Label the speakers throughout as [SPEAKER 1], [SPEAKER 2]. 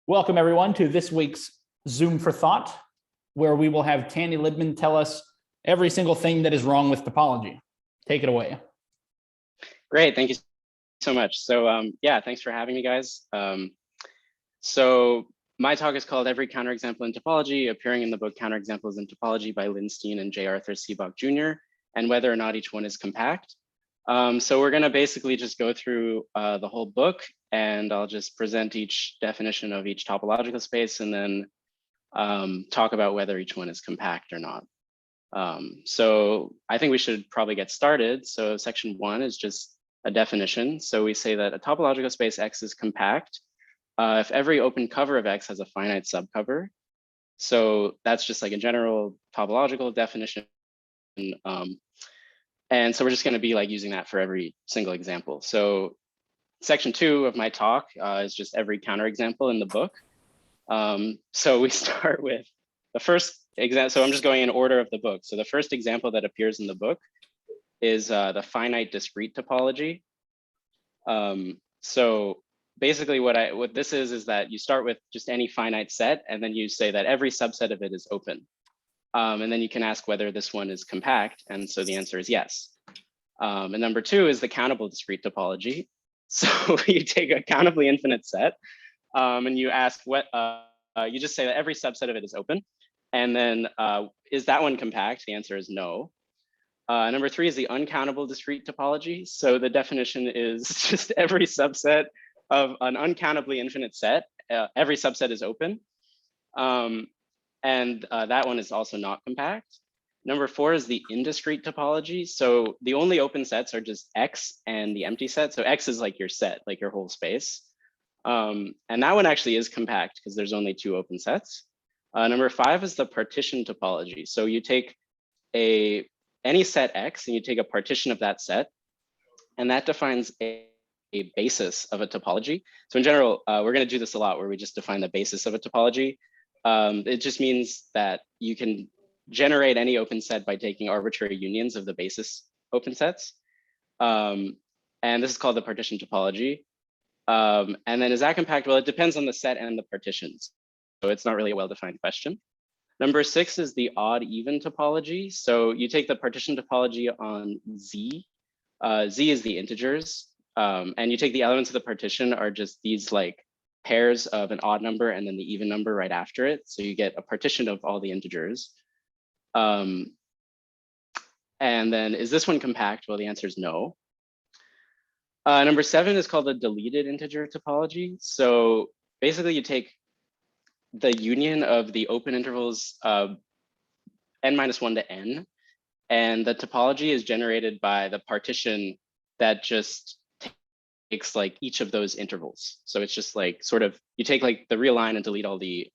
[SPEAKER 1] Welcome everyone to this week's Zoom for Thought, where we will have Tanny Libman tell us every single thing that is wrong with topology. Take it away.
[SPEAKER 2] Great, thank you so much. So yeah, thanks for having me, guys. So my talk is called Every Counterexample in Topology, appearing in the book Counterexamples in Topology by Lynn Steen and J. Arthur Seebach Jr., and whether or not each one is compact. So we're going to basically just go through the whole book, and I'll just present each definition of each topological space and then talk about whether each one is compact or not. So I think we should probably get started. So section 1 is just a definition. So we say that a topological space X is compact if every open cover of X has a finite subcover. So that's just like a general topological definition. And so we're just going to be like using that for every single example. So section 2 of my talk is just every counterexample in the book. So we start with the first example. So I'm just going in order of the book. So the first example that appears in the book is the finite discrete topology. So basically what this is that you start with just any finite set, and then you say that every subset of it is open. And then you can ask whether this one is compact. And so the answer is yes. And number 2 is the countable discrete topology. So you take a countably infinite set and you ask what, you just say that every subset of it is open. And then is that one compact? The answer is no. Number 3 is the uncountable discrete topology. So the definition is just every subset of an uncountably infinite set, every subset is open. And that one is also not compact. Number 4 is the indiscrete topology. So the only open sets are just X and the empty set. So X is like your set, like your whole space. And that one actually is compact because there's only 2 open sets. Number 5 is the partition topology. So you take any set X and you take a partition of that set, and that defines a basis of a topology. So in general, we're going to do this a lot where we just define the basis of a topology. It just means that you can generate any open set by taking arbitrary unions of the basis open sets. And this is called the partition topology. And then is that compact? Well, it depends on the set and the partitions. So it's not really a well-defined question. Number 6 is the odd even topology. So you take the partition topology on Z. Z is the integers. And you take the elements of the partition are just these like pairs of an odd number and then the even number right after it. So you get a partition of all the integers. And then is this one compact? Well, the answer is no. Number 7 is called the deleted integer topology. So basically you take the union of the open intervals n-1 to n, and the topology is generated by the partition that just takes like each of those intervals. So it's just like sort of, you take like the real line and delete all the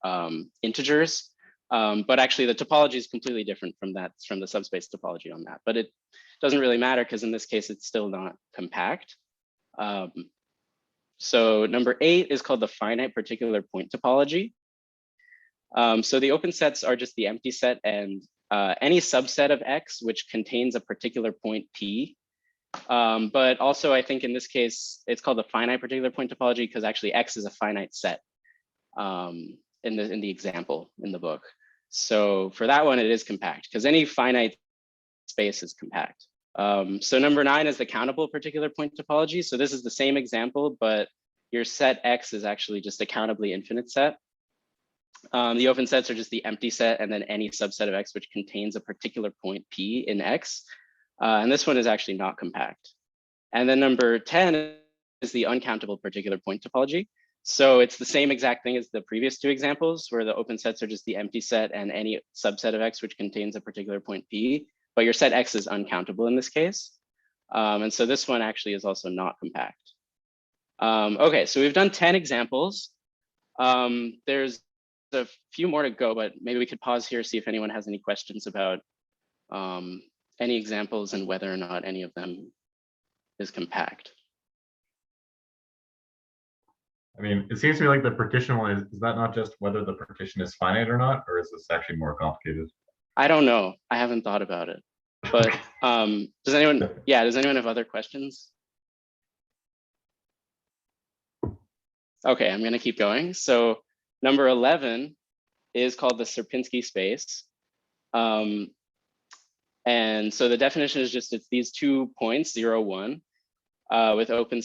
[SPEAKER 2] integers. But actually the topology is completely different from the subspace topology on that. But it doesn't really matter because in this case, it's still not compact. So number 8 is called the finite particular point topology. So the open sets are just the empty set and any subset of X which contains a particular point P. But also I think in this case, it's called the finite particular point topology because actually X is a finite set in the example in the book. So for that one, it is compact because any finite space is compact. So number 9 is the countable particular point topology. So this is the same example, but your set X is actually just a countably infinite set. The open sets are just the empty set and then any subset of X which contains a particular point P in X. And this one is actually not compact. And then number 10 is the uncountable particular point topology. So it's the same exact thing as the previous 2 examples where the open sets are just the empty set and any subset of X which contains a particular point P, but your set X is uncountable in this case. And so this one actually is also not compact. Okay, so we've done 10 examples. There's a few more to go, but maybe we could pause here, see if anyone has any questions about any examples and whether or not any of them is compact.
[SPEAKER 3] I mean, it seems to me like the partition one is that not just whether the partition is finite or not, or is this actually more complicated?
[SPEAKER 2] I don't know. I haven't thought about it. But does anyone have other questions? Okay, I'm going to keep going. So Number 11 is called the Sierpinski space. And so the definition is just, it's these 2 points, 0, 1, with open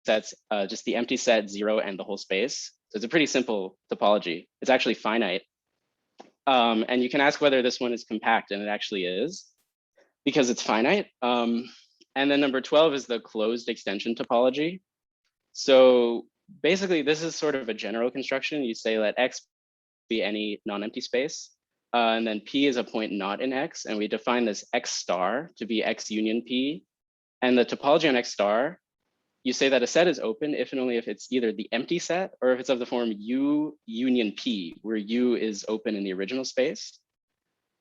[SPEAKER 2] sets, just the empty set, 0, and the whole space. So it's a pretty simple topology. It's actually finite. And you can ask whether this one is compact, and it actually is, because it's finite. And then number 12 is the closed extension topology. So basically, this is sort of a general construction. You say let X be any non-empty space. And then P is a point not in X. And we define this X star to be X union P. And the topology on X star, you say that a set is open if and only if it's either the empty set or if it's of the form U union P, where U is open in the original space.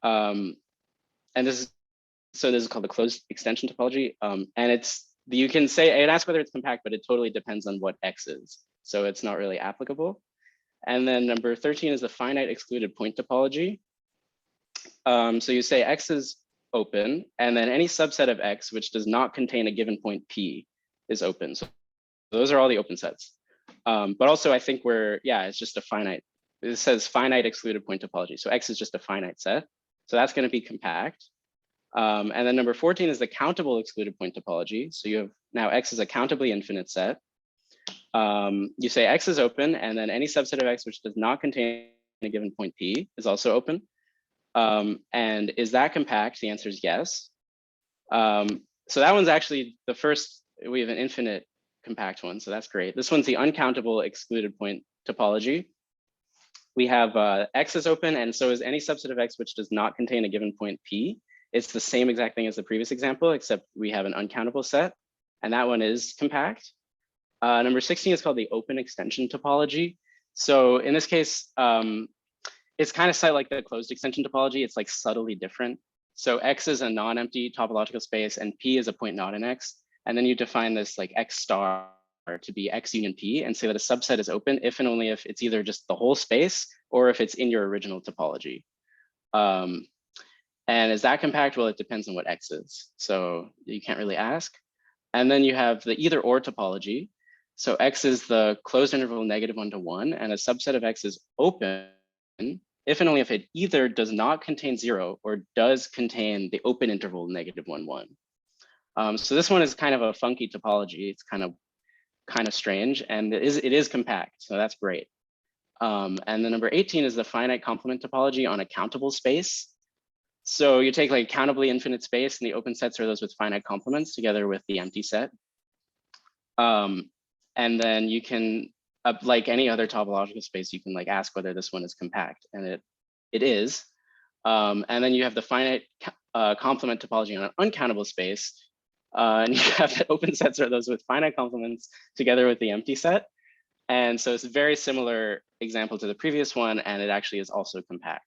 [SPEAKER 2] And this is called the closed extension topology. And you can say, and ask whether it's compact, but it totally depends on what X is. So it's not really applicable. And then number 13 is the finite excluded point topology. So you say X is open, and then any subset of X which does not contain a given point P is open. So those are all the open sets. But also I think it's just a finite. It says finite excluded point topology. So X is just a finite set. So that's going to be compact. And then number 14 is the countable excluded point topology. So you have now X is a countably infinite set. You say X is open, and then any subset of X which does not contain a given point P is also open. And is that compact? The answer is yes. So that one's actually the first, we have an infinite compact one, so that's great. This one's the uncountable excluded point topology. We have X is open, and so is any subset of X which does not contain a given point P. It's the same exact thing as the previous example, except we have an uncountable set, and that one is compact. Number 16 is called the open extension topology. So in this case, it's kind of like the closed extension topology. It's like subtly different. So X is a non-empty topological space, and P is a point not in X. And then you define this like X star to be X union P, and say that a subset is open if and only if it's either just the whole space or if it's in your original topology. And is that compact? Well, it depends on what X is. So you can't really ask. And then you have the either or topology. So X is the closed interval -1 to 1, and a subset of X is open if and only if it either does not contain 0 or does contain the open interval -1, 1. So this one is kind of a funky topology. It's kind of strange, and it is compact, so that's great. And then number 18 is the finite complement topology on a countable space. So you take like countably infinite space, and the open sets are those with finite complements together with the empty set. And then you can, like any other topological space, you can like ask whether this one is compact, and it is. And then you have the finite complement topology on an uncountable space. And you have the open sets are those with finite complements together with the empty set. And so it's a very similar example to the previous one, and it actually is also compact.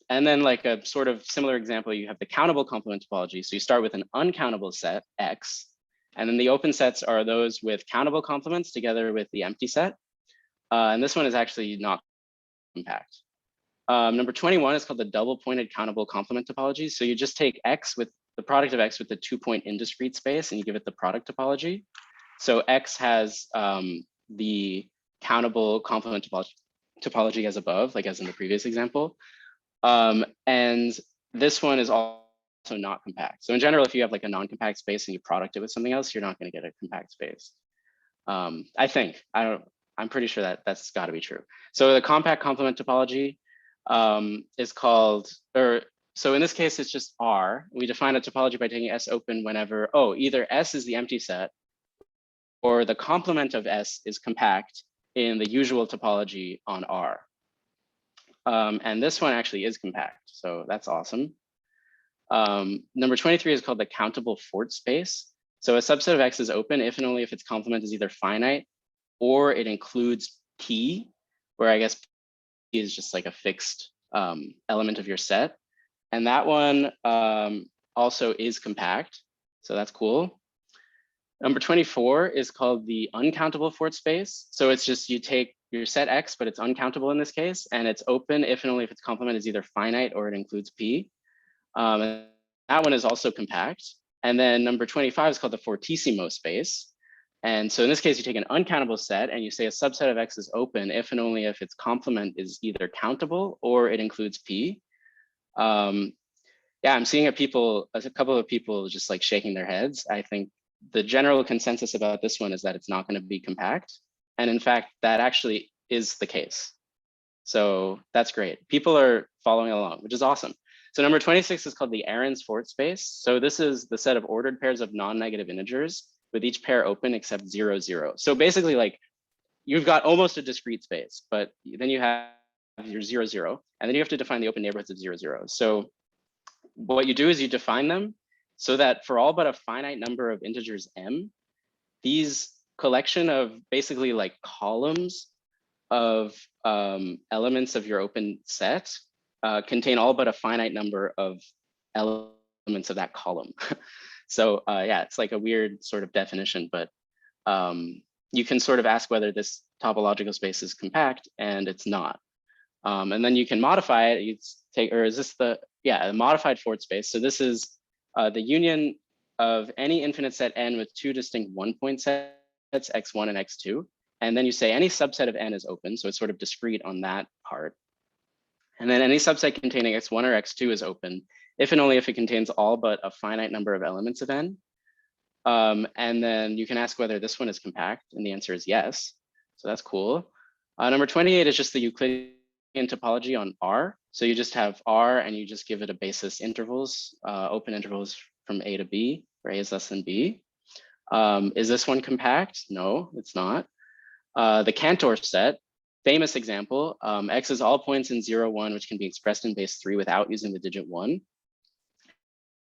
[SPEAKER 2] And then like a sort of similar example, you have the countable complement topology. So you start with an uncountable set, X, and then the open sets are those with countable complements together with the empty set. And this one is actually not compact. Number 21 is called the double pointed countable complement topology. So you just take X with the product of X with the 2-point indiscrete space, and you give it the product topology. So X has the countable complement topology as above, like as in the previous example. And this one is also not compact. So in general, if you have like a non-compact space and you product it with something else, you're not going to get a compact space. I'm pretty sure that that's got to be true. So the compact complement topology is called, so in this case, it's just R. We define a topology by taking S open whenever, either S is the empty set or the complement of S is compact in the usual topology on R. And this one actually is compact, so that's awesome. Number 23 is called the countable Fort space. So a subset of X is open if and only if its complement is either finite or it includes P, where I guess P is just like a fixed element of your set. And that one also is compact, so that's cool. Number 24 is called the uncountable Fort space. So it's just you take your set X, but it's uncountable in this case, and it's open if and only if its complement is either finite or it includes P. And that one is also compact. And then number 25 is called the Fortissimo space. And so in this case, you take an uncountable set and you say a subset of X is open if and only if its complement is either countable or it includes P. Yeah, I'm seeing a couple of people just like shaking their heads. I think the general consensus about this one is that it's not going to be compact. And in fact, that actually is the case. So that's great. People are following along, which is awesome. So number 26 is called the Arens-Fort Space. So this is the set of ordered pairs of non-negative integers with each pair open except 0, 0. So basically like you've got almost a discrete space, but then you have your 0, 0, and then you have to define the open neighborhoods of 0, 0. So what you do is you define them so that for all but a finite number of integers m, these collection of basically like columns of elements of your open set contain all but a finite number of elements of that column. So yeah, it's like a weird sort of definition, but you can sort of ask whether this topological space is compact, and it's not. And then you can modify it. You take, or is this the modified Fort space? So this is the union of any infinite set n with two distinct 1-point sets, x1 and x2. And then you say any subset of n is open, so it's sort of discrete on that part. And then any subset containing x1 or x2 is open, if and only if it contains all but a finite number of elements of n. And then you can ask whether this one is compact, and the answer is yes. So that's cool. Number 28 is just the Euclidean topology on R. So you just have R and you just give it a basis intervals, open intervals from A to B, where A is less than B. Is this one compact? No, it's not. The Cantor set, famous example, X is all points in 0, 1, which can be expressed in base 3 without using the digit 1.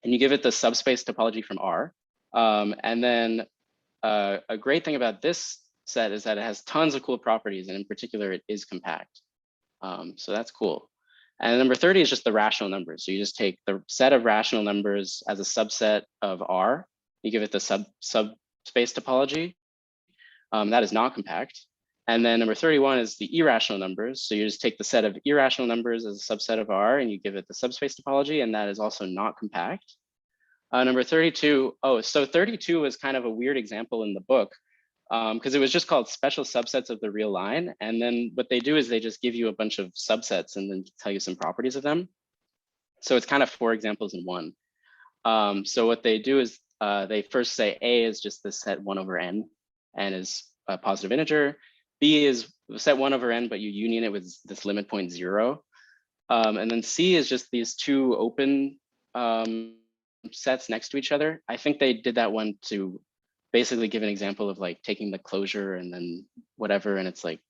[SPEAKER 2] And you give it the subspace topology from R. And then a great thing about this set is that it has tons of cool properties, and in particular, it is compact. So that's cool. And number 30 is just the rational numbers. So you just take the set of rational numbers as a subset of R. You give it the subspace topology. That is not compact. And then number 31 is the irrational numbers. So you just take the set of irrational numbers as a subset of R and you give it the subspace topology, and that is also not compact. Number 32, so 32 was kind of a weird example in the book because it was just called special subsets of the real line. And then what they do is they just give you a bunch of subsets and then tell you some properties of them. So it's kind of 4 examples in one. So what they do is they first say A is just the set 1 over n and is a positive integer. B is set 1 over n, but you union it with this limit point 0. And then C is just these 2 open sets next to each other. I think they did that one to basically give an example of like taking the closure and then whatever, and it's like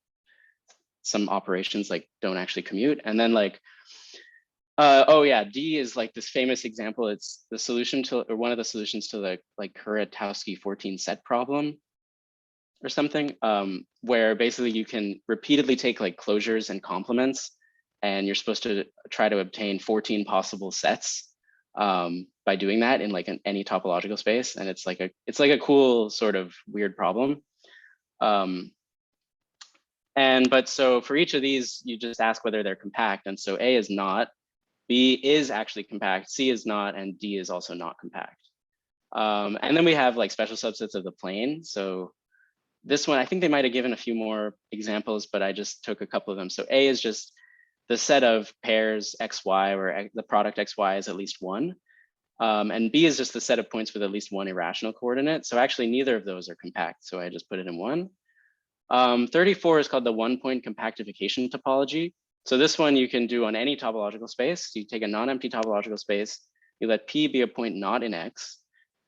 [SPEAKER 2] some operations like don't actually commute. And then like, oh yeah, D is like this famous example. It's the solution to, or one of the solutions to the like Kuratowski 14 set problem or something, where basically you can repeatedly take like closures and complements, and you're supposed to try to obtain 14 possible sets by doing that in like any topological space. And it's like a cool sort of weird problem. But so for each of these, you just ask whether they're compact. And so A is not, B is actually compact, C is not, and D is also not compact. And then we have like special subsets of the plane. So this one, I think they might have given a few more examples, but I just took a couple of them. So A is just the set of pairs XY, where the product XY is at least 1. And B is just the set of points with at least 1 irrational coordinate. So actually neither of those are compact. So I just put it in 1. 34 is called the 1-point compactification topology. So this one you can do on any topological space. You take a non-empty topological space, you let P be a point not in X,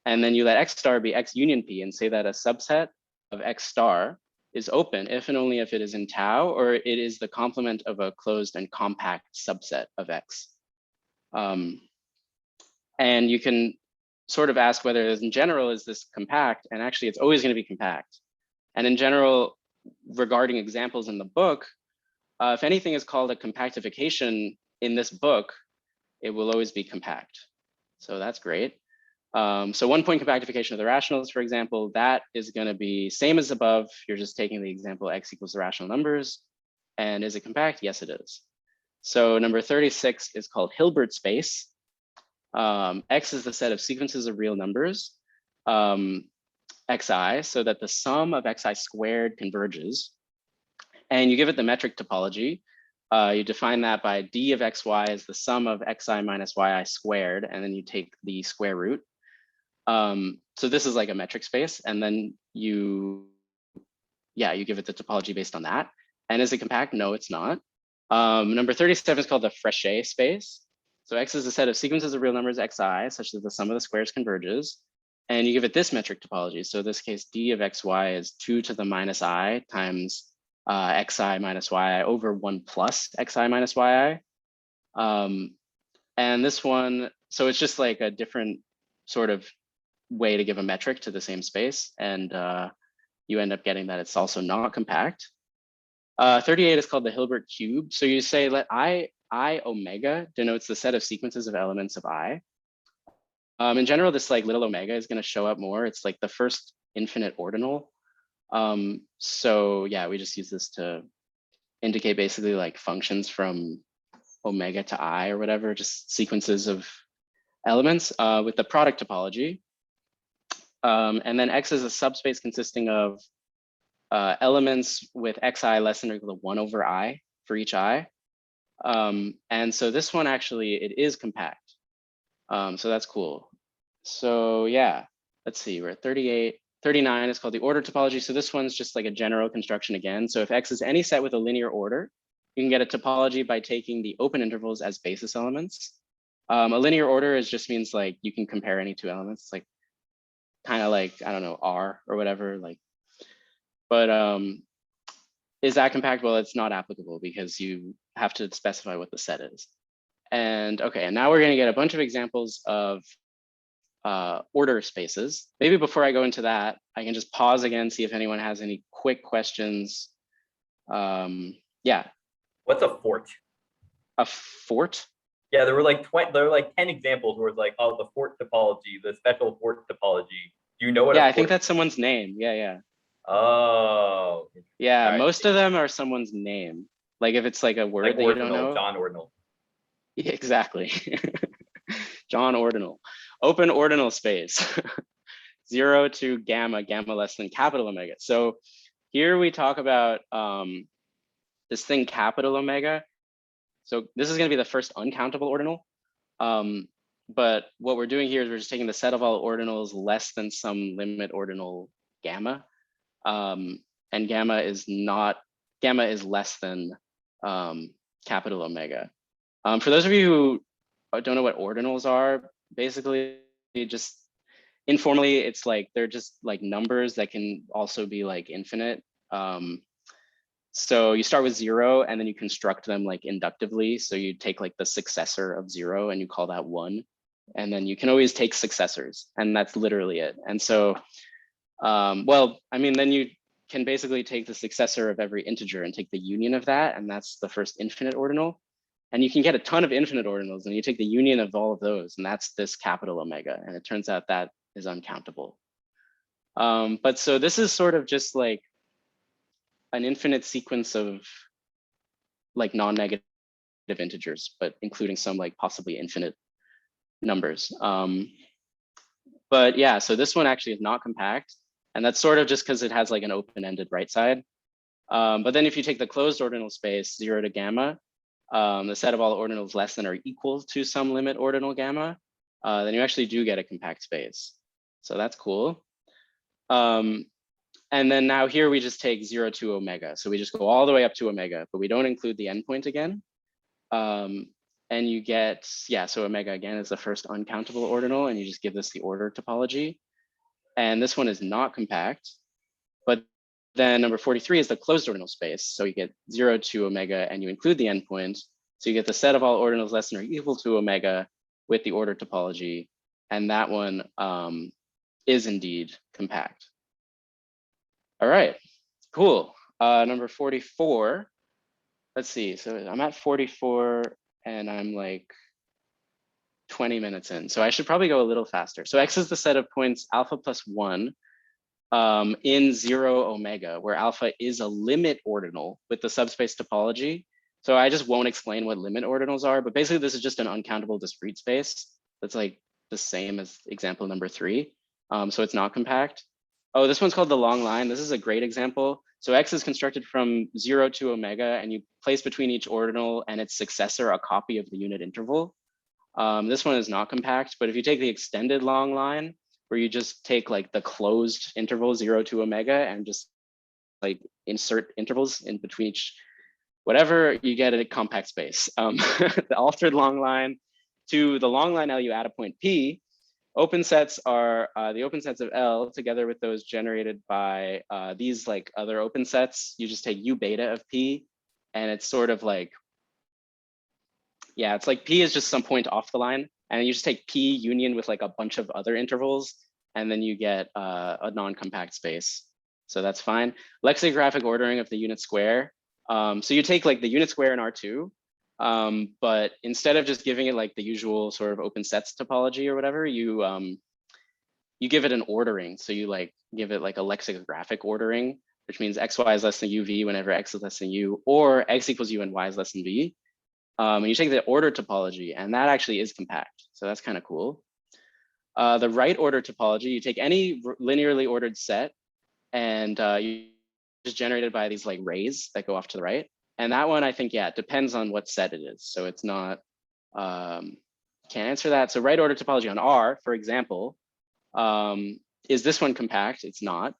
[SPEAKER 2] and then you let X star be X union P, and say that a subset of X star is open if and only if it is in tau, or it is the complement of a closed and compact subset of X. And you can sort of ask whether in general, is this compact? And actually it's always going to be compact. And in general, regarding examples in the book, if anything is called a compactification in this book, it will always be compact. So that's great. So 1-point compactification of the rationals, for example, that is going to be same as above. You're just taking the example X equals the rational numbers. And is it compact? Yes, it is. So number 36 is called Hilbert Space. X is the set of sequences of real numbers. xi so that the sum of xi squared converges. And you give it the metric topology. You define that by d of xy as the sum of xi minus yi squared, and then you take the square root. So this is like a metric space, and then you give it the topology based on that. And is it compact? No, it's not. Number 37 is called the Frechet space. So X is a set of sequences of real numbers xi such that the sum of the squares converges. And you give it this metric topology. So in this case, d of xy is 2 to the minus I times xi minus yi over 1 plus xi minus yi. And this one, so it's just like a different sort of way to give a metric to the same space. And you end up getting that it's also not compact. 38 is called the Hilbert Cube. So you say let I omega denotes the set of sequences of elements of I. In general, this like little omega is going to show up more. It's like the first infinite ordinal. So yeah, we just use this to indicate basically like functions from omega to I or whatever, just sequences of elements with the product topology. And then X is a subspace consisting of elements with xi less than or equal to 1 over I for each I. And so this one actually, it is compact. So that's cool. So yeah, let's see, we're at 38. 39 is called the order topology. So this one's just like a general construction again. So if X is any set with a linear order, you can get a topology by taking the open intervals as basis elements. A linear order is just means like you can compare any two elements, like kind of like, I don't know, R or whatever, like, but is that compact? Well, it's not applicable because you have to specify what the set is. And okay, and now we're going to get a bunch of examples of order spaces. Maybe before I go into that, I can just pause again, see if anyone has any quick questions. Yeah.
[SPEAKER 4] What's a fort?
[SPEAKER 2] A fort?
[SPEAKER 4] Yeah, there were like 10 examples where it's like, oh, the fort topology, the special fort topology. Do you know what?
[SPEAKER 2] Yeah, I think that's someone's name. Yeah.
[SPEAKER 4] Oh.
[SPEAKER 2] Yeah, most of them are someone's name. Like if it's like a word
[SPEAKER 4] like
[SPEAKER 2] that
[SPEAKER 4] Ordinal,
[SPEAKER 2] you don't know.
[SPEAKER 4] John Ordinal.
[SPEAKER 2] Yeah, exactly. John Ordinal. Open ordinal space. 0 to gamma less than capital omega. So here we talk about this thing capital omega. So this is going to be the first uncountable ordinal. But what we're doing here is we're just taking the set of all ordinals less than some limit ordinal gamma. And gamma is less than capital omega. For those of you who don't know what ordinals are, basically just informally, it's like they're just like numbers that can also be like infinite. So you start with 0 and then you construct them like inductively. So you take like the successor of 0 and you call that 1. And then you can always take successors, and that's literally it. And so, well, I mean, then you can basically take the successor of every integer and take the union of that, and that's the first infinite ordinal. And you can get a ton of infinite ordinals, and you take the union of all of those, and that's this capital omega. And it turns out that is uncountable. But so this is sort of just like an infinite sequence of like non-negative integers, but including some like possibly infinite numbers. But yeah, so this one actually is not compact. And that's sort of just because it has like an open-ended right side. But then if you take the closed ordinal space, 0 to gamma, the set of all ordinals less than or equal to some limit ordinal gamma, then you actually do get a compact space. So that's cool. And then now here we just take 0 to omega. So we just go all the way up to omega, but we don't include the endpoint again. And you get, yeah, so omega again is the first uncountable ordinal, and you just give this the order topology. And this one is not compact. But then number 43 is the closed ordinal space. So you get 0 to omega and you include the endpoint. So you get the set of all ordinals less than or equal to omega with the order topology. And that one is indeed compact. All right, cool. Number 44, let's see. So I'm at 44 and I'm like 20 minutes in. So I should probably go a little faster. So X is the set of points alpha plus 1 in 0 omega, where alpha is a limit ordinal with the subspace topology. So I just won't explain what limit ordinals are, but basically this is just an uncountable discrete space that's like the same as example number 3. So it's not compact. Oh, this one's called the long line. This is a great example. So X is constructed from 0 to omega, and you place between each ordinal and its successor a copy of the unit interval. This one is not compact, but if you take the extended long line, where you just take like the closed interval 0 to omega and just like insert intervals in between each whatever, you get a compact space. The altered long line to the long line L, you add a point P. Open sets are the open sets of L together with those generated by these like other open sets. You just take U beta of P, and it's sort of like, yeah, it's like P is just some point off the line, and you just take P union with like a bunch of other intervals, and then you get a non-compact space. So that's fine. Lexicographic ordering of the unit square. So you take like the unit square in R2, but instead of just giving it like the usual sort of open sets topology or whatever, you give it an ordering. So you like give it like a lexicographic ordering, which means x, y is less than uv whenever x is less than u, or x equals u and y is less than v. And you take the order topology, and that actually is compact. So that's kind of cool. The right order topology, you take any linearly ordered set, and you just generated by these like rays that go off to the right. And that one, I think, yeah, it depends on what set it is. So it's not, can't answer that. So right order topology on R, for example, is this one compact? It's not.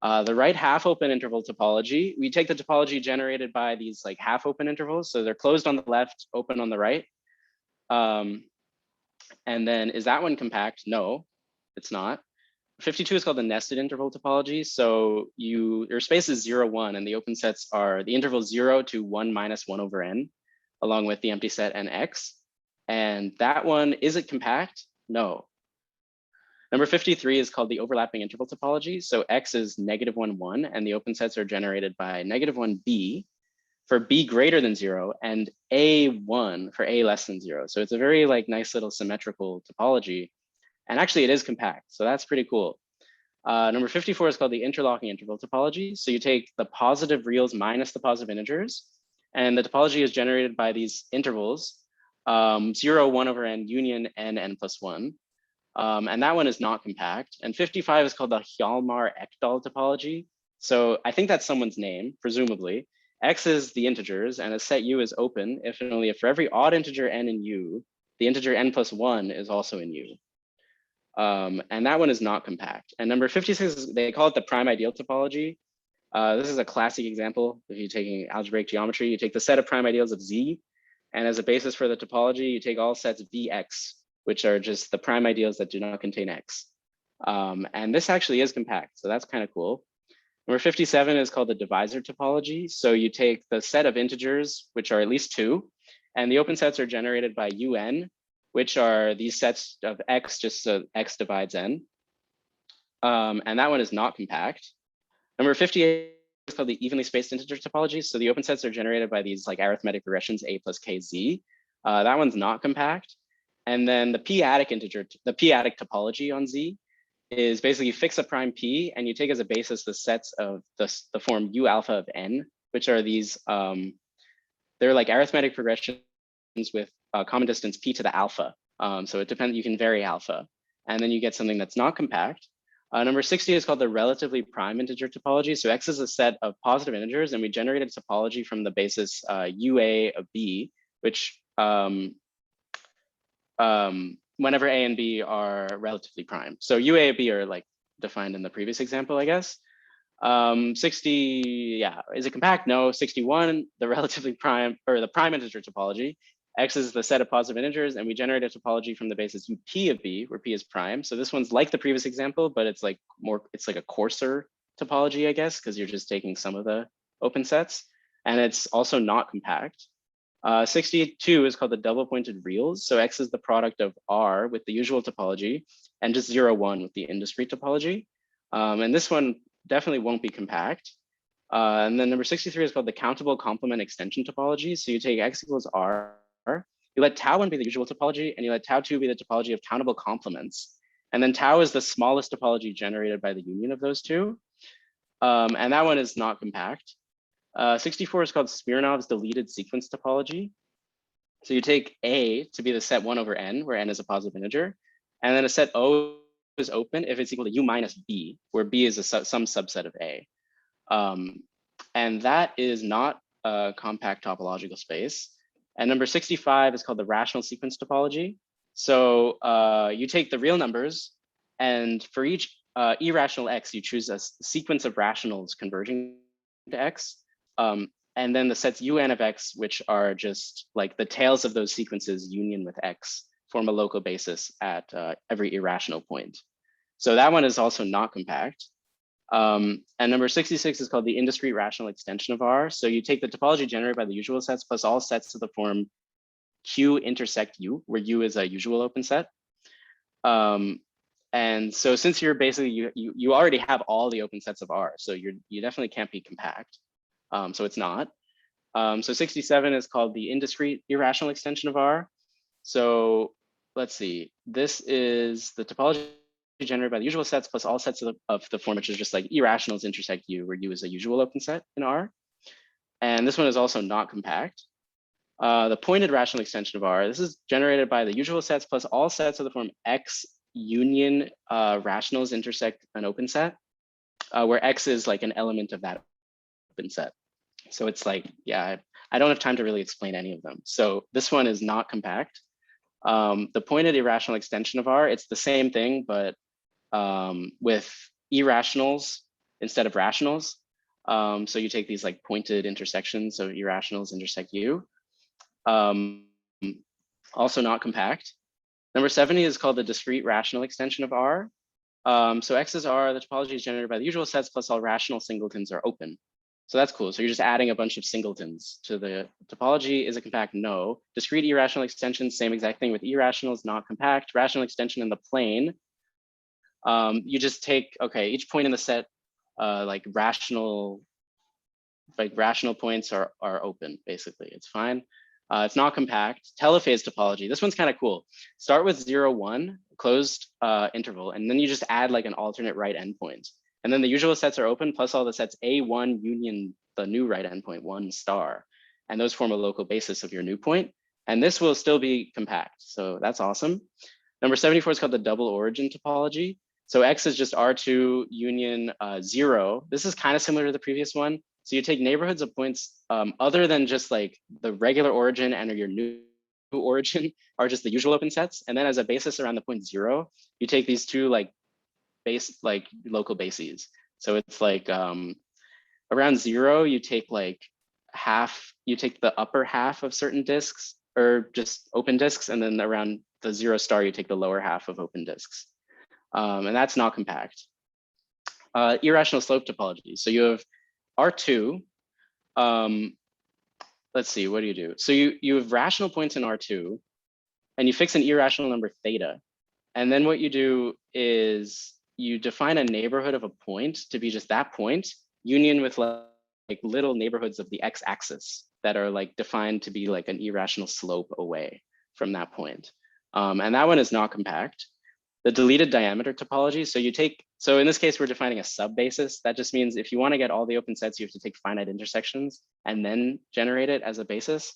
[SPEAKER 2] The right half open interval topology, we take the topology generated by these like half open intervals. So they're closed on the left, open on the right. And then is that one compact? No, it's not. 52 is called the nested interval topology. So your space is 0, 1, and the open sets are the interval 0 to 1 minus 1 over n, along with the empty set and x. And that one, is it compact? No. Number 53 is called the overlapping interval topology. So x is -1, 1, and the open sets are generated by -1 b for b greater than 0 and a1 for a less than 0. So it's a very like nice little symmetrical topology. And actually it is compact, so that's pretty cool. Number 54 is called the interlocking interval topology. So you take the positive reals minus the positive integers, and the topology is generated by these intervals, 0, 1 over n union n, n plus 1. And that one is not compact. And 55 is called the Hjalmar Ekdal topology. So I think that's someone's name, presumably. X is the integers, and a set U is open if and only if for every odd integer n in U, the integer n plus 1 is also in U. And that one is not compact. And number 56, is, they call it the prime ideal topology. This is a classic example. If you're taking algebraic geometry, you take the set of prime ideals of Z, and as a basis for the topology, you take all sets Vx, which are just the prime ideals that do not contain X. And this actually is compact, so that's kind of cool. Number 57 is called the divisor topology. So you take the set of integers, which are at least 2, and the open sets are generated by UN, which are these sets of X, just so X divides N. And that one is not compact. Number 58 is called the evenly spaced integer topology. So the open sets are generated by these like arithmetic regressions A plus KZ. That one's not compact. And then the p-adic integer, the p-adic topology on Z is basically you fix a prime P and you take as a basis the sets of the form U alpha of N, which are these, they're like arithmetic progressions with common distance P to the alpha. So it depends, you can vary alpha. And then you get something that's not compact. Number 60 is called the relatively prime integer topology. So X is a set of positive integers, and we generated topology from the basis UA of B, which whenever A and B are relatively prime. So UA and B are like defined in the previous example, I guess. 60, yeah, is it compact? No. 61, the relatively prime, or the prime integer topology. X is the set of positive integers, and we generate a topology from the basis UP of B, where P is prime. So this one's like the previous example, but it's like more, it's like a coarser topology, I guess, because you're just taking some of the open sets, and it's also not compact. 62 is called the double pointed reals. So X is the product of R with the usual topology and just 0, 1 with the indiscrete topology. And this one definitely won't be compact. And then number 63 is called the countable complement extension topology. So you take X equals R, you let tau 1 be the usual topology, and you let tau 2 be the topology of countable complements. And then tau is the smallest topology generated by the union of those two. And that one is not compact. 64 is called Smirnov's deleted sequence topology. So you take A to be the set 1 over n, where n is a positive integer, and then a set O is open if it's equal to U minus B, where B is some subset of A. And that is not a compact topological space. And number 65 is called the rational sequence topology. So you take the real numbers, and for each irrational x, you choose a sequence of rationals converging to x. And then the sets UN of x, which are just like the tails of those sequences union with x, form a local basis at every irrational point. So that one is also not compact. And number 66 is called the indiscrete rational extension of R. So you take the topology generated by the usual sets plus all sets of the form Q intersect U, where U is a usual open set. And so since you're basically, you already have all the open sets of R, so you definitely can't be compact. So it's not. So 67 is called the indiscrete irrational extension of R. So let's see, this is the topology generated by the usual sets plus all sets of the form, which is just like irrationals intersect U, where U is a usual open set in R. And this one is also not compact. The pointed rational extension of R, this is generated by the usual sets plus all sets of the form X union rationals intersect an open set, where X is like an element of that open set. So it's like, yeah, I don't have time to really explain any of them. So this one is not compact. The pointed irrational extension of R, it's the same thing, but with irrationals instead of rationals. So you take these like pointed intersections of irrationals intersect U. Also not compact. Number 70 is called the discrete rational extension of R. So X is R, the topology is generated by the usual sets plus all rational singletons are open. So that's cool. So you're just adding a bunch of singletons to the topology. Is it compact? No. Discrete irrational extension, same exact thing with irrationals, not compact. Rational extension in the plane. You just take, okay, each point in the set, like rational points are open, basically. It's fine. It's not compact. Telophase topology. This one's kind of cool. Start with 0, 1, closed interval, and then you just add like an alternate right endpoint. And then the usual sets are open plus all the sets A1 union the new right endpoint 1 star. And those form a local basis of your new point. And this will still be compact. So that's awesome. Number 74 is called the double origin topology. So X is just R2 union 0. This is kind of similar to the previous one. So you take neighborhoods of points other than just like the regular origin and your new origin are just the usual open sets. And then as a basis around the point 0, you take these two like local bases. So it's like around 0, you take like you take the upper half of certain disks or just open disks. And then around the 0 star, you take the lower half of open disks. And that's not compact. Irrational slope topology. So you have R2, let's see, what do you do? So you have rational points in R2 and you fix an irrational number theta. And then what you do is you define a neighborhood of a point to be just that point, union with like little neighborhoods of the x-axis that are like defined to be like an irrational slope away from that point. And that one is not compact. The deleted diameter topology. So in this case, we're defining a sub-basis. That just means if you want to get all the open sets, you have to take finite intersections and then generate it as a basis.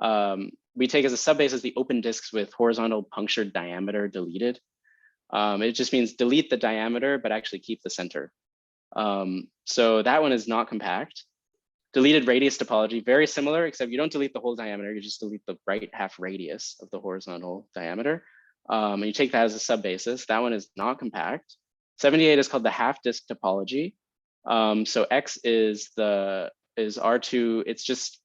[SPEAKER 2] We take as a sub-basis the open disks with horizontal punctured diameter deleted. It just means delete the diameter, but actually keep the center. So that one is not compact. Deleted radius topology, very similar, except you don't delete the whole diameter, you just delete the right half radius of the horizontal diameter. And you take that as a sub-basis. That one is not compact. 78 is called the half disk topology. So X is R2. It's just,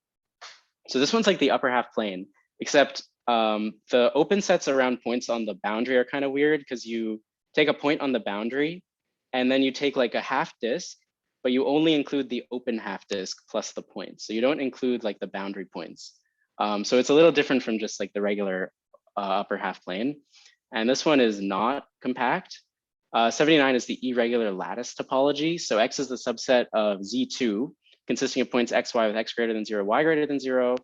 [SPEAKER 2] so this one's like the upper half plane, except the open sets around points on the boundary are kind of weird because you take a point on the boundary and then you take like a half disk, but you only include the open half disk plus the points. So you don't include like the boundary points. So it's a little different from just like the regular upper half plane. And this one is not compact. 79 is the irregular lattice topology. So X is the subset of Z2, consisting of points XY with X greater than 0, Y greater than 0,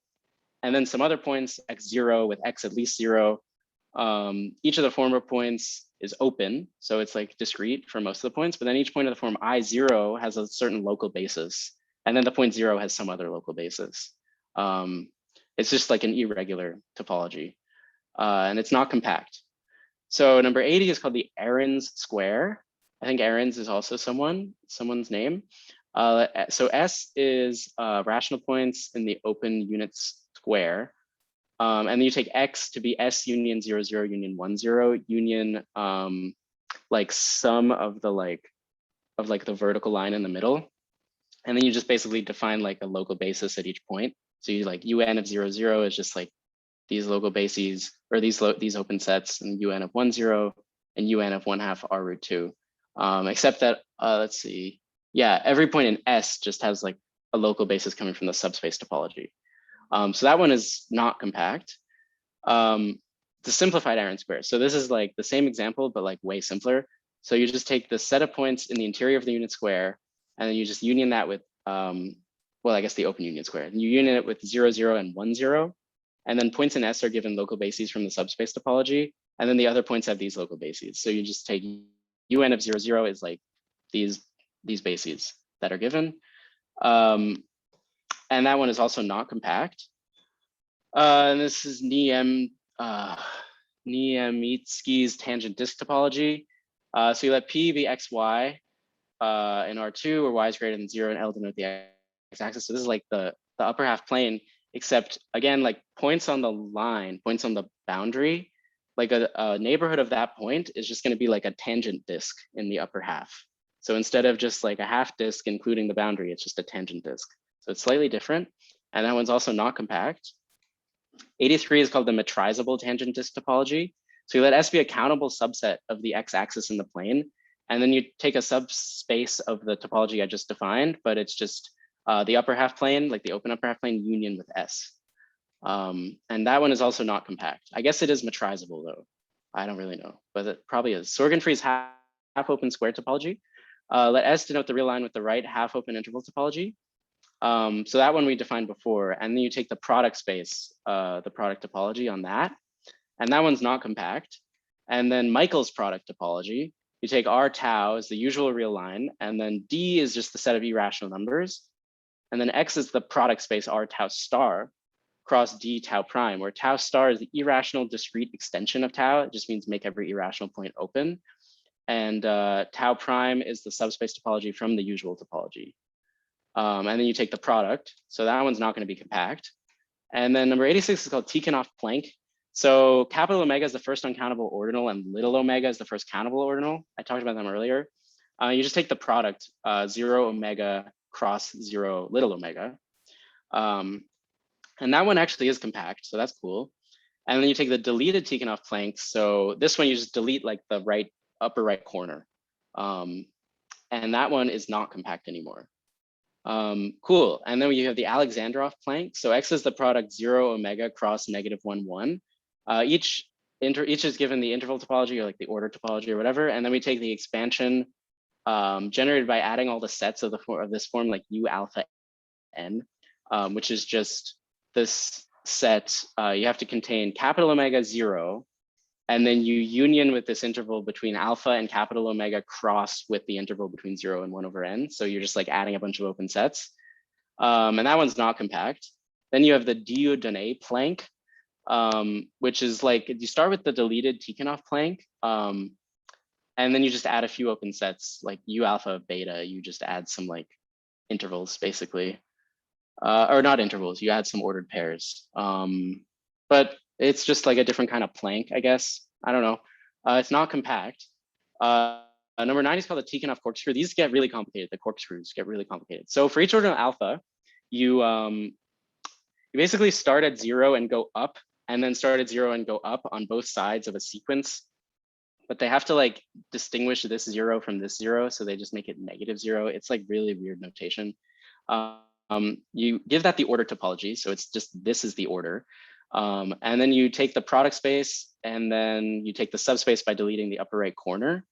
[SPEAKER 2] and then some other points X0 with X at least 0. Each of the former points is open, so it's like discrete for most of the points, but then each point of the form I0 has a certain local basis, and then the point 0 has some other local basis. It's just like an irregular topology. And it's not compact. So number 80 is called the Arens Square. I think Arens is also someone's name. So S is rational points in the open units square. And then you take X to be S union 0, 0, union 1, 0, union like sum of the the vertical line in the middle. And then you just basically define like a local basis at each point. So you like UN of 0, 0 is just like these local bases or these open sets, and UN of 1, 0 and UN of 1/2 R root 2. Except that, let's see. Yeah, every point in S just has like a local basis coming from the subspace topology. So that one is not compact. The simplified Arens Square. So this is like the same example, but like way simpler. So you just take the set of points in the interior of the unit square, and then you just union that with, well, I guess the open union square. And you union it with 0, 0 and 1, 0. And then points in S are given local bases from the subspace topology. And then the other points have these local bases. So you just take UN of 0, 0 is like these bases that are given. And that one is also not compact. And this is Niemitski's tangent disk topology. So you let P be XY in R2, where Y is greater than 0 and L denote the x-axis. So this is like the upper half plane, except again, like points on the line, points on the boundary, like a neighborhood of that point is just going to be like a tangent disk in the upper half. So instead of just like a half disk including the boundary, it's just a tangent disk. So it's slightly different. And that one's also not compact. 83 is called the metrizable tangent disk topology. So you let S be a countable subset of the x-axis in the plane. And then you take a subspace of the topology I just defined, but it's just the upper half plane, like the open upper half plane union with S. And that one is also not compact. I guess it is metrizable though. I don't really know, but it probably is. Sorgenfrey's half open square topology. Let S denote the real line with the right half open interval topology. So that one we defined before, and then you take the product space, the product topology on that, and that one's not compact. And then Michael's product topology, you take R tau as the usual real line, and then D is just the set of irrational numbers. And then X is the product space R tau star cross D tau prime, where tau star is the irrational discrete extension of tau. It just means make every irrational point open. And tau prime is the subspace topology from the usual topology. And then you take the product. So that one's not going to be compact. And then number 86 is called Tikhonov Plank. So capital omega is the first uncountable ordinal and little omega is the first countable ordinal. I talked about them earlier. You just take the product, 0 omega cross 0 little omega. And that one actually is compact, so that's cool. And then you take the deleted Tikhonov Plank. So this one you just delete like the upper right corner. And that one is not compact anymore. Cool. And then you have the Alexandroff Plank. So X is the product 0 omega cross -1, 1. Each is given the interval topology or like the order topology or whatever. And then we take the expansion generated by adding all the sets of this form like U alpha n, which is just this set. You have to contain capital omega 0, and then you union with this interval between alpha and capital omega cross with the interval between 0 and 1/n. So you're just like adding a bunch of open sets. And that one's not compact. Then you have the Dieudonné plank, which is like, you start with the deleted Tikhonov plank, and then you just add a few open sets like U alpha beta. You just add some like intervals basically, or not intervals, you add some ordered pairs. But it's just like a different kind of plank, I guess. I don't know. It's not compact. Number 9 is called the Tikhonov corkscrew. These get really complicated. The corkscrews get really complicated. So for each ordinal alpha, you basically start at 0 and go up, and then start at 0 and go up on both sides of a sequence. But they have to like distinguish this 0 from this 0, so they just make it -0. It's like really weird notation. You give that the order topology, so it's just this is the order. And then you take the product space, and then you take the subspace by deleting the upper right corner.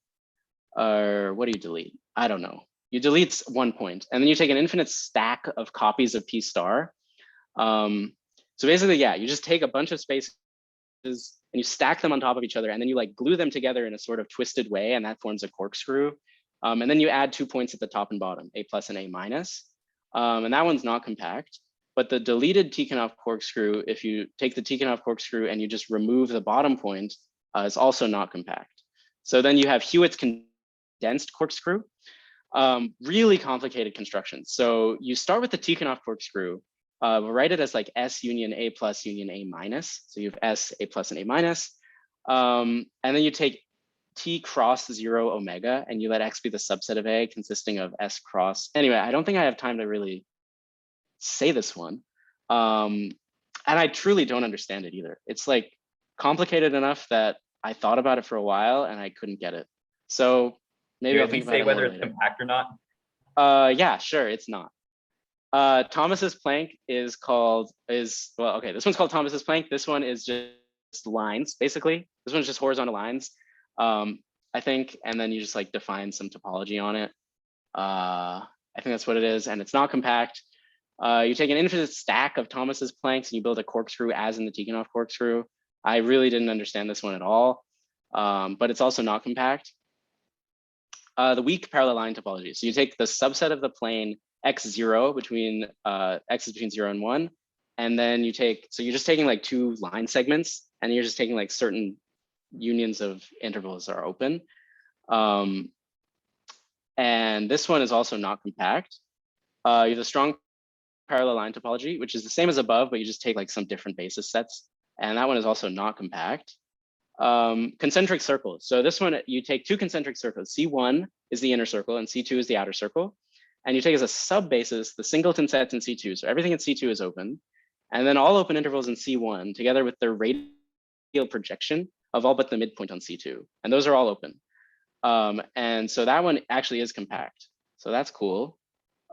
[SPEAKER 2] Or what do you delete? I don't know. You delete 1 point, and then you take an infinite stack of copies of P star. So basically, yeah, you just take a bunch of spaces and you stack them on top of each other, and then you like glue them together in a sort of twisted way, and that forms a corkscrew. And then you add 2 points at the top and bottom, A+ and A-. And that one's not compact. But the deleted Tikhonov corkscrew, if you take the Tikhonov corkscrew and you just remove the bottom point, is also not compact. So then you have Hewitt's condensed corkscrew. Really complicated construction. So you start with the Tikhonov corkscrew, write it as like S union A plus union A minus. So you have S, A plus, and A minus. And then you take T cross 0 omega and you let X be the subset of A consisting of S cross. Anyway, I don't think I have time to really say this one. And I truly don't understand it either. It's like complicated enough that I thought about it for a while and I couldn't get it. So maybe I'll think about it
[SPEAKER 4] whether
[SPEAKER 2] more
[SPEAKER 4] it's
[SPEAKER 2] later.
[SPEAKER 4] compact or not.
[SPEAKER 2] Yeah, sure, it's not. Thomas's plank is well, okay, this one's called Thomas's plank. This one is just lines, basically. This one's just horizontal lines, I think, and then you just like define some topology on it. I think that's what it is, and it's not compact. You take an infinite stack of Thomas's planks and you build a corkscrew as in the Tikhonov corkscrew. I really didn't understand this one at all, but it's also not compact. The weak parallel line topology. So you take the subset of the plane x0 between x is between 0 and 1, and then you take, so you're just taking like two line segments and you're just taking like certain unions of intervals that are open. And this one is also not compact. You have a strong parallel line topology, which is the same as above, but you just take like some different basis sets. And that one is also not compact. Concentric circles. So this one, you take two concentric circles. C1 is the inner circle and C2 is the outer circle. And you take as a sub basis the singleton sets in C2. So everything in C2 is open. And then all open intervals in C1 together with their radial projection of all but the midpoint on C2. And those are all open. And so that one actually is compact. So that's cool.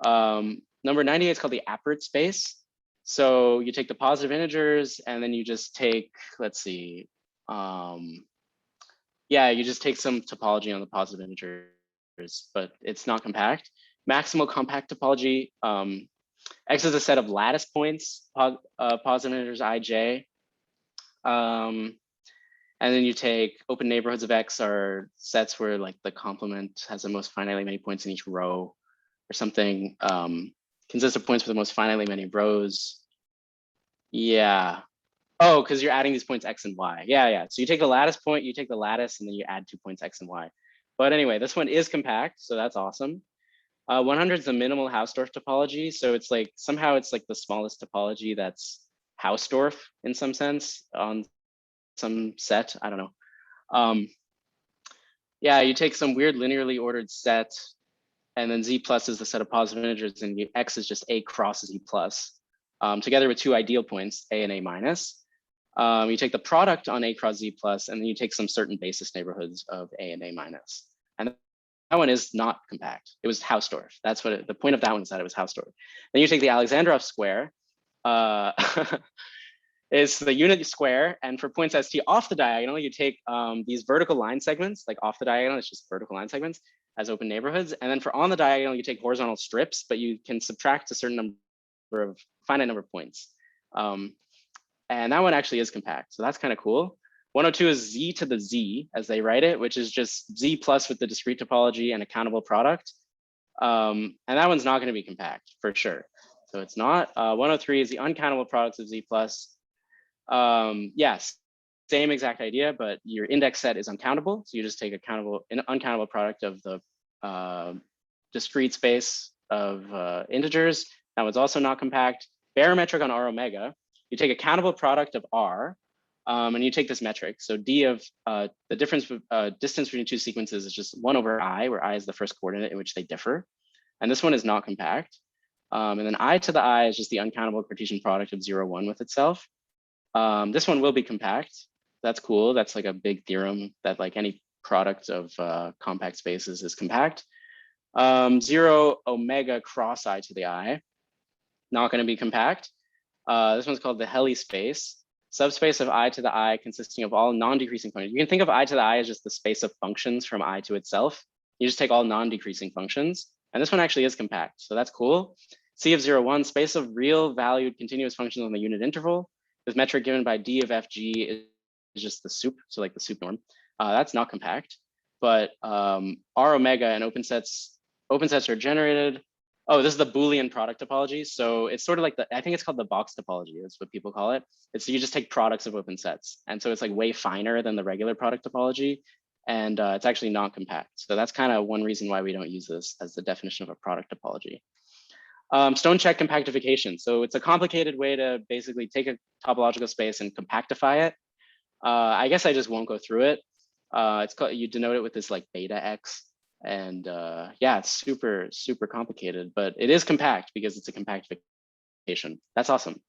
[SPEAKER 2] Number 98 is called the Appert space. So you take the positive integers and then you just take, let's see, yeah, you just take some topology on the positive integers, but it's not compact. Maximal compact topology, X is a set of lattice points, positive integers ij. And then you take open neighborhoods of X are sets where like the complement has the most finitely many points in each row or something. Consists of points with the most finitely many rows. Yeah. Oh, because you're adding these points X and Y. Yeah. So you take the lattice point, you take the lattice, and then you add 2 points X and Y. But anyway, this one is compact, so that's awesome. 100 is the minimal Hausdorff topology. So it's like, somehow it's like the smallest topology that's Hausdorff in some sense on some set, I don't know. Yeah, you take some weird linearly ordered set, and then Z plus is the set of positive integers, and X is just A cross Z plus, together with two ideal points, A and A minus. You take the product on A cross Z plus, and then you take some certain basis neighborhoods of A and A minus. And that one is not compact. It was Hausdorff. That's what the point of that one is, that it was Hausdorff. Then you take the Alexandroff square, is the unit square, and for points ST off the diagonal, you take these vertical line segments, like off the diagonal, it's just vertical line segments as open neighborhoods. And then for on the diagonal, you take horizontal strips, but you can subtract a certain number of finite number of points. And that one actually is compact, so that's kind of cool. 102 is Z to the Z as they write it, which is just Z plus with the discrete topology and a countable product. And that one's not going to be compact for sure. So it's not. 103 is the uncountable products of Z plus. Yes, same exact idea, but your index set is uncountable. So you just take an uncountable product of the discrete space of integers. That one's also not compact. Barometric on R omega. You take a countable product of R, and you take this metric. So D of the distance between two sequences is just 1 over I, where I is the first coordinate in which they differ. And this one is not compact. And then I to the I is just the uncountable Cartesian product of 0, 1 with itself. This one will be compact. That's cool. That's like a big theorem that like any product of compact spaces is compact. 0 omega cross I to the I, not going to be compact. This one's called the Helly space. Subspace of I to the I consisting of all non-decreasing functions. You can think of I to the I as just the space of functions from I to itself. You just take all non-decreasing functions. And this one actually is compact. So that's cool. C of 0, 1, space of real valued continuous functions on the unit interval. This metric given by D of FG is just the soup. So like the soup norm. That's not compact. But R omega and open sets are generated Oh, this is the Boolean product topology. So it's sort of like I think it's called the box topology. That's what people call it. It's you just take products of open sets. And so it's like way finer than the regular product topology. And it's actually not compact. So that's kind of one reason why we don't use this as the definition of a product topology. Stone check compactification. So it's a complicated way to basically take a topological space and compactify it. I guess I just won't go through it. It's called, you denote it with this like beta X. And yeah, it's super, super complicated, but it is compact because it's a compactification. That's awesome.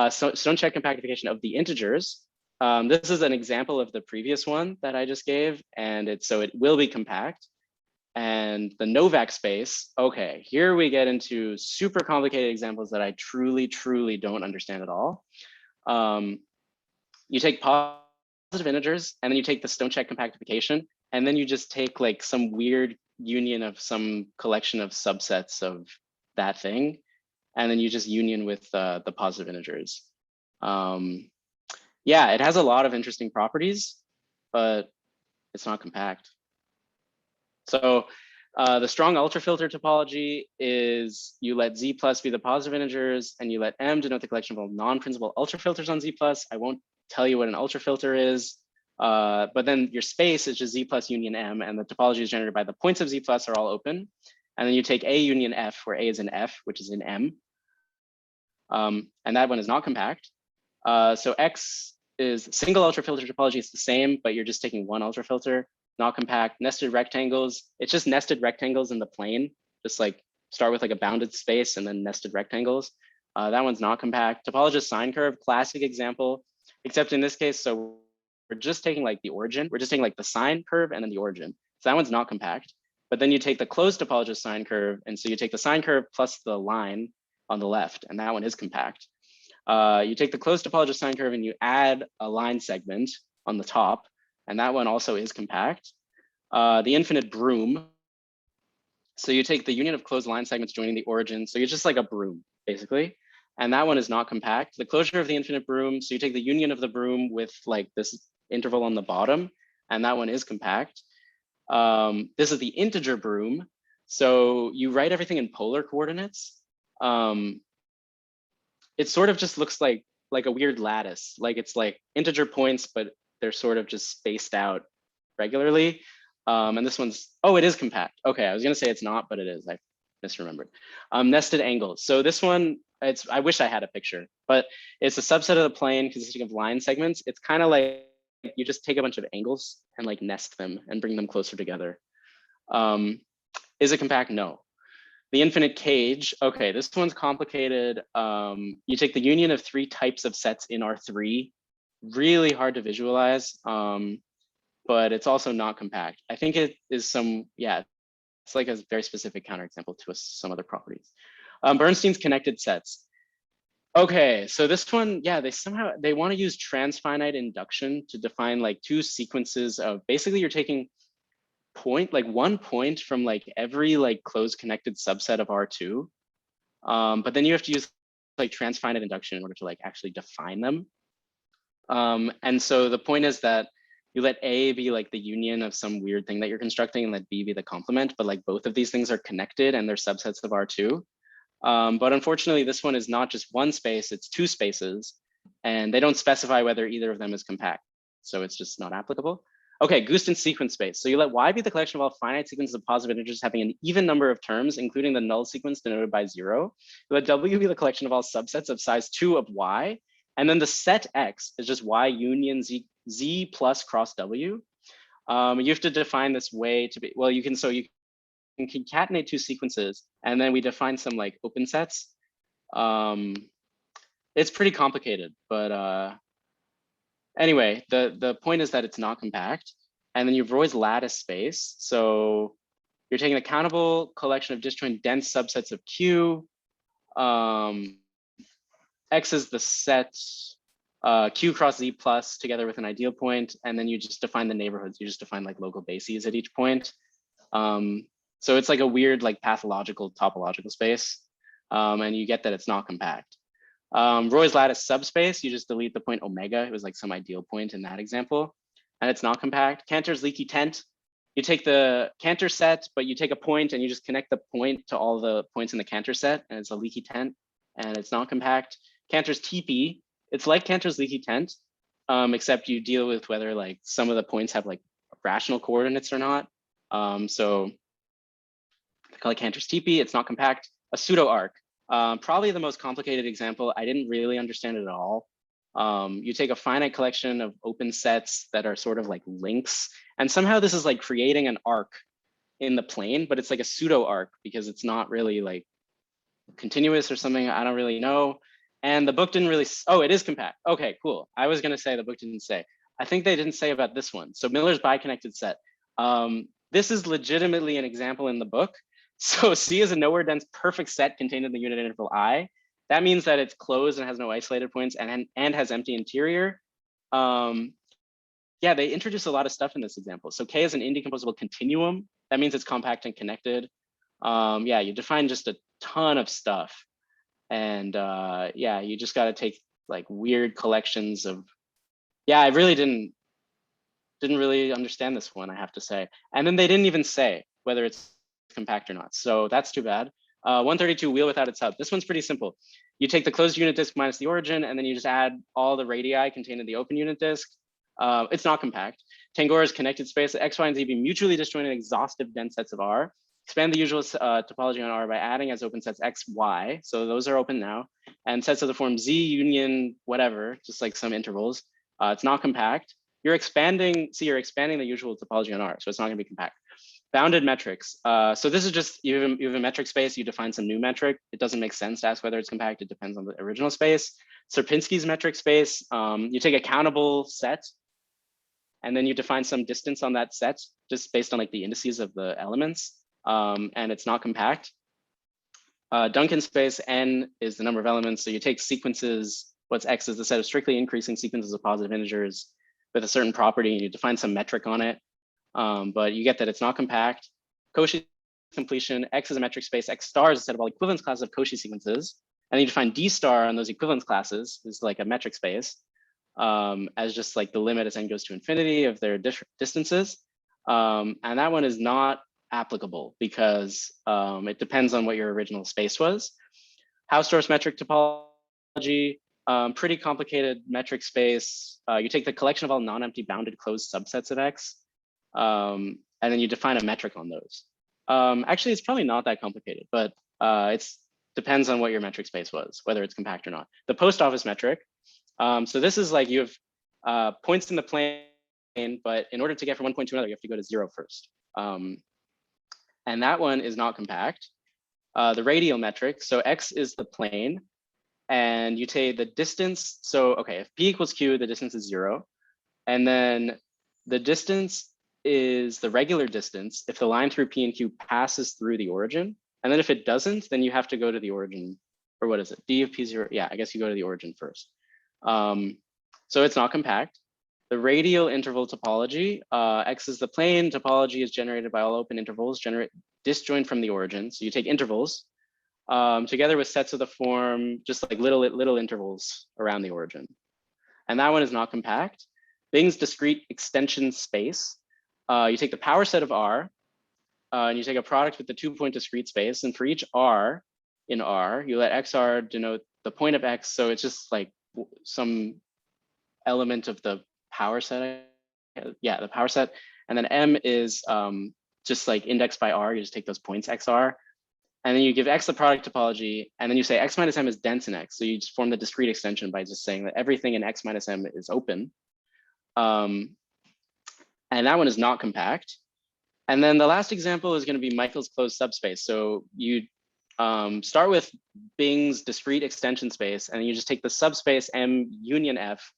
[SPEAKER 2] So stone check compactification of the integers. This is an example of the previous one that I just gave, and so it will be compact. And the Novak space, okay, here we get into super complicated examples that I truly, truly don't understand at all. You take positive integers, and then you take the stone check compactification, and then you just take like some weird union of some collection of subsets of that thing, and then you just union with the positive integers. Yeah, it has a lot of interesting properties, but it's not compact. So the strong ultrafilter topology is you let Z plus be the positive integers, and you let M denote the collection of all non-principal ultrafilters on Z plus. I won't tell you what an ultrafilter is, but then your space is just Z plus union M, and the topology is generated by the points of Z plus are all open. And then you take A union F, where A is in F, which is in M. And that one is not compact. So X is single ultrafilter topology. It's the same, but you're just taking one ultrafilter. Not compact. Nested rectangles. It's just nested rectangles in the plane. Just like start with like a bounded space and then nested rectangles. That one's not compact. Topologist sine curve, classic example, except in this case, so we're just taking like the origin. We're just taking like the sine curve and then the origin. So that one's not compact. But then you take the closed topologist sine curve, and so you take the sine curve plus the line on the left, and that one is compact. You take the closed topologist sine curve and you add a line segment on the top, and that one also is compact. The infinite broom. So you take the union of closed line segments joining the origin. So you're just like a broom, basically. And that one is not compact. The closure of the infinite broom. So you take the union of the broom with like this interval on the bottom, and that one is compact. This is the integer broom. So you write everything in polar coordinates. It sort of just looks like a weird lattice. Like it's like integer points, but they're sort of just spaced out regularly. And this one's, oh, it is compact. Okay, I was gonna say it's not, but it is. I misremembered. Nested angles. So this one, I wish I had a picture, but it's a subset of the plane consisting of line segments. It's kind of like you just take a bunch of angles and like nest them and bring them closer together. Is it compact? No. The infinite cage. Okay, this one's complicated. You take the union of three types of sets in R3. Really hard to visualize, but it's also not compact. I think it is it's like a very specific counterexample to some other properties. Bernstein's connected sets. Okay, so this one, yeah, they want to use transfinite induction to define like two sequences of, basically you're taking one point from like every like closed connected subset of R2. But then you have to use like transfinite induction in order to like actually define them. And so the point is that you let A be like the union of some weird thing that you're constructing and let B be the complement, but like both of these things are connected and they're subsets of R2. But unfortunately, this one is not just one space, it's two spaces, and they don't specify whether either of them is compact. So it's just not applicable. Okay, Guston sequence space. So you let Y be the collection of all finite sequences of positive integers having an even number of terms, including the null sequence denoted by 0. You let W be the collection of all subsets of size 2 of Y. And then the set X is just Y union Z plus cross W. You have to define this way to be, well, you can concatenate two sequences, and then we define some like open sets. It's pretty complicated, but anyway, the point is that it's not compact. And then you have Roy's lattice space. So you're taking a countable collection of disjoint dense subsets of Q. X is the set Q cross Z plus together with an ideal point, and then you just define the neighborhoods. You just define like local bases at each point. So it's like a weird like pathological topological space, and you get that it's not compact. Roy's lattice subspace, you just delete the point omega. It was like some ideal point in that example, and it's not compact. Cantor's leaky tent. You take the Cantor set, but you take a point and you just connect the point to all the points in the Cantor set, and it's a leaky tent, and it's not compact. Cantor's TP, it's like Cantor's leaky tent, except you deal with whether like some of the points have like rational coordinates or not. So I call it Cantor's TP. It's not compact. A pseudo arc, probably the most complicated example. I didn't really understand it at all. You take a finite collection of open sets that are sort of like links, and somehow this is like creating an arc in the plane, but it's like a pseudo arc because it's not really like continuous or something. I don't really know. And the book didn't really, oh, it is compact. Okay, cool. I was gonna say the book didn't say. I think they didn't say about this one. So Miller's biconnected set. This is legitimately an example in the book. So C is a nowhere dense perfect set contained in the unit interval I. That means that it's closed and has no isolated points and has empty interior. Yeah, they introduce a lot of stuff in this example. So K is an indecomposable continuum. That means it's compact and connected. Yeah, you define just a ton of stuff. And yeah, you just got to take like weird collections of, yeah, I really didn't really understand this one, I have to say. And then they didn't even say whether it's compact or not. So that's too bad. 132 wheel without its hub. This one's pretty simple. You take the closed unit disk minus the origin, and then you just add all the radii contained in the open unit disk. It's not compact. Tangora's connected space, X, Y, and Z be mutually disjointed exhaustive dense sets of R. Expand the usual topology on R by adding as open sets X, Y. So those are open now. And sets of the form Z union, whatever, just like some intervals. It's not compact. You're expanding the usual topology on R, so it's not gonna be compact. Bounded metrics. So this is just, you have a metric space, you define some new metric. It doesn't make sense to ask whether it's compact, it depends on the original space. Sierpinski's metric space, you take a countable set, and then you define some distance on that set, just based on like the indices of the elements, and it's not compact. Duncan space, N is the number of elements, so you take sequences, what's X is the set of strictly increasing sequences of positive integers with a certain property, and you define some metric on it. But you get that it's not compact. Cauchy completion, X is a metric space, X star is a set of all equivalence classes of Cauchy sequences. And you define D star on those equivalence classes is like a metric space as just like the limit as n goes to infinity of their distances. And that one is not applicable because it depends on what your original space was. Hausdorff's metric topology, pretty complicated metric space. You take the collection of all non-empty bounded closed subsets of X. And then you define a metric on those. Actually, it's probably not that complicated, but it depends on what your metric space was, whether it's compact or not. The post office metric. So this is like you have points in the plane, but in order to get from one point to another, you have to go to 0 first. And that one is not compact. The radial metric. So X is the plane, and you take the distance. So okay, if P equals Q, the distance is 0, and then the distance is the regular distance if the line through P and Q passes through the origin. And then if it doesn't, then you have to go to the origin, or what is it? D of P0, yeah, I guess you go to the origin first. So it's not compact. The radial interval topology, X is the plane, topology is generated by all open intervals, disjoint from the origin. So you take intervals together with sets of the form, just like little intervals around the origin. And that one is not compact. Bing's discrete extension space. You take the power set of R, and you take a product with the 2-point discrete space. And for each R in R, you let XR denote the point of X. So it's just like some element of the power set. Yeah, the power set. And then M is just like indexed by R. You just take those points XR. And then you give X the product topology. And then you say X minus M is dense in X. So you just form the discrete extension by just saying that everything in X minus M is open. And that one is not compact. And then the last example is going to be Michael's closed subspace. So you start with Bing's discrete extension space, and you just take the subspace M union F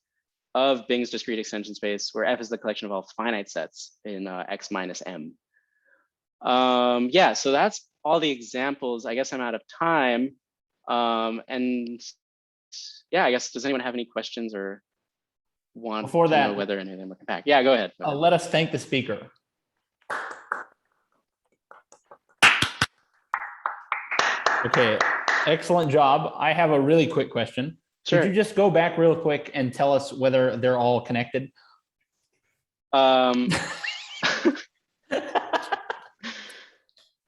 [SPEAKER 2] of Bing's discrete extension space, where F is the collection of all finite sets in X minus M. Yeah, so that's all the examples. I guess I'm out of time. And yeah, I guess, does anyone have any questions or want
[SPEAKER 1] Before
[SPEAKER 2] to
[SPEAKER 1] that,
[SPEAKER 2] know whether any of them are compact? Yeah, go ahead.
[SPEAKER 1] let us thank the speaker. Okay, excellent job. I have a really quick question.
[SPEAKER 2] Sure.
[SPEAKER 1] Could you just go back real quick and tell us whether they're all connected?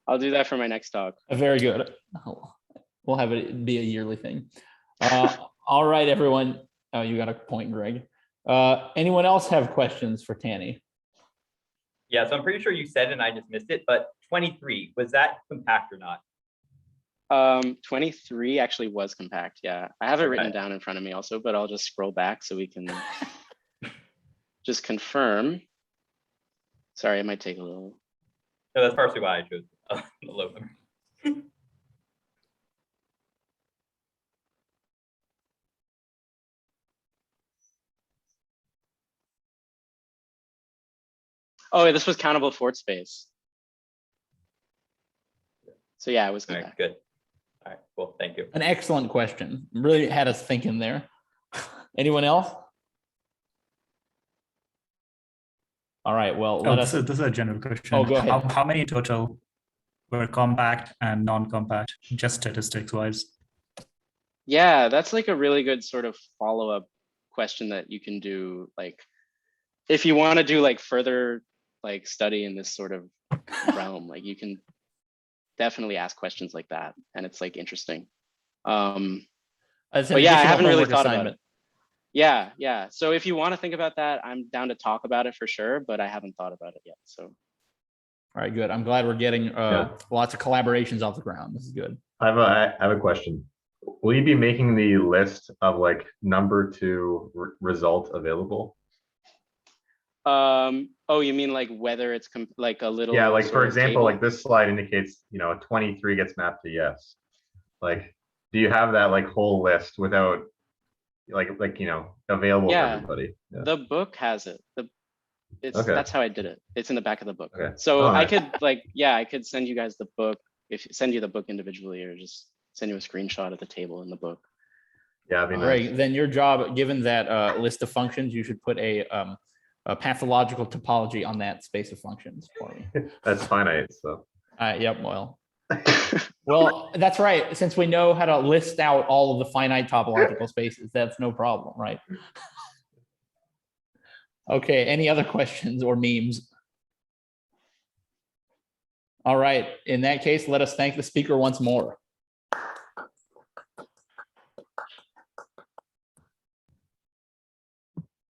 [SPEAKER 2] I'll do that for my next talk.
[SPEAKER 1] Very good. We'll have it be a yearly thing. All right, everyone. Oh, you got a point, Greg. Anyone else have questions for Tanny?
[SPEAKER 4] Yeah, so I'm pretty sure you said it and I just missed it, but 23, was that compact or not?
[SPEAKER 2] 23 actually was compact. Yeah, I have it written
[SPEAKER 4] Okay.
[SPEAKER 2] down in front of me also, but I'll just scroll back so we can just confirm. Sorry, it might take a little.
[SPEAKER 4] No, that's partially why I chose the low number.
[SPEAKER 2] Oh, this was Countable Fort Space. So yeah, it was
[SPEAKER 4] All right,
[SPEAKER 2] compact.
[SPEAKER 4] good. All right, cool, thank you.
[SPEAKER 1] An excellent question. Really had us thinking there. Anyone else? All right, well, let us.
[SPEAKER 5] This is a general question.
[SPEAKER 1] Oh, go ahead.
[SPEAKER 5] How many total were compact and non-compact, just statistics wise?
[SPEAKER 2] Yeah, that's like a really good sort of follow-up question that you can do. Like, if you want to do like further like study in this sort of realm, like you can definitely ask questions like that, and it's like interesting.
[SPEAKER 1] As an
[SPEAKER 2] But yeah, I
[SPEAKER 1] additional
[SPEAKER 2] haven't really
[SPEAKER 1] homework
[SPEAKER 2] thought about
[SPEAKER 1] assignment.
[SPEAKER 2] it. Yeah. So if you want to think about that, I'm down to talk about it for sure, but I haven't thought about it yet. So
[SPEAKER 1] All right, good. I'm glad we're getting lots of collaborations off the ground. This is good.
[SPEAKER 3] I have a question. Will you be making the list of like number to result available?
[SPEAKER 2] oh, you mean like whether it's like a little,
[SPEAKER 3] Yeah, like
[SPEAKER 2] sort
[SPEAKER 3] for
[SPEAKER 2] of
[SPEAKER 3] example,
[SPEAKER 2] table?
[SPEAKER 3] like this slide indicates, a 23 gets mapped to yes. Like, do you have that like whole list without available for
[SPEAKER 2] Yeah.
[SPEAKER 3] everybody? Yeah.
[SPEAKER 2] The book has it.
[SPEAKER 3] Okay.
[SPEAKER 2] That's how I did it. It's in the back of the book.
[SPEAKER 3] Okay.
[SPEAKER 2] So
[SPEAKER 3] Oh,
[SPEAKER 2] I
[SPEAKER 3] nice.
[SPEAKER 2] could I could send you guys the book, send you the book individually, or just send you a screenshot of the table in the book.
[SPEAKER 3] Yeah, that'd be nice.
[SPEAKER 1] Greg, then your job, given that list of functions, you should put a pathological topology on that space of functions for me.
[SPEAKER 3] That's finite, so.
[SPEAKER 1] Yep, well, that's right. Since we know how to list out all of the finite topological spaces, that's no problem, right? Okay, any other questions or memes? All right, in that case, let us thank the speaker once more.